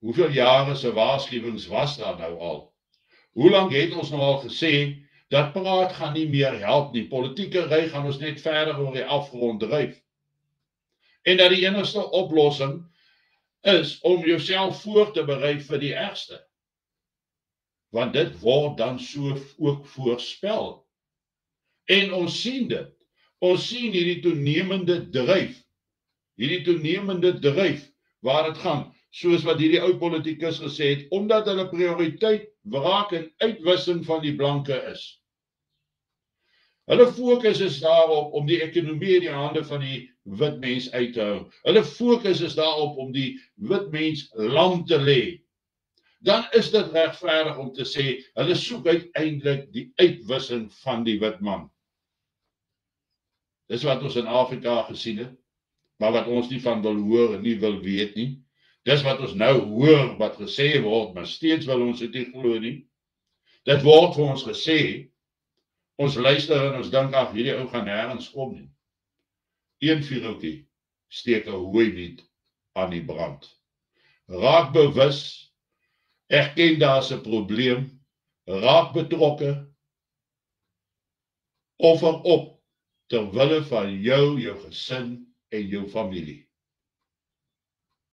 Hoeveel jare se waarskuwings was daar nou al? Hoe lank het ons nou al gesê, dat praat gaan nie meer help nie, politieke ry gaan ons net verder oor die afgrond dryf. En dat die enigste oplossing is om jouself voor te berei vir die ergste. Want dit word dan so ook voorspel. En ons sien dit. Ons sien hierdie toenemende dryf waar dit gaan, soos wat hierdie ou politikus gesê het, omdat hulle prioriteit wraak en uitwissing van die blanke is. Hulle fokus is daarop om die ekonomie in die hande van die wit mens uit te hou. Hulle fokus is daarop om die wit mens lam te lê. Dan is dit regverdig om te sê, hulle soek uiteindelik die uitwissing van die wit man. Dis wat ons in Afrika gesien het, maar wat ons nie van wil hoor en nie wil weet nie. Dis wat ons nou hoor wat gesê word, maar steeds wil ons dit nie glo nie. Dit word vir ons gesê, ons luister en ons dink, ag, hierdie ou gaan nêrens kom nie. Een vuurtjie steek 'n hooiwiet aan die brand. Raak bewus, erken daar's 'n probleem, raak betrokke, offer op ter wille van jou gesin en jou familie.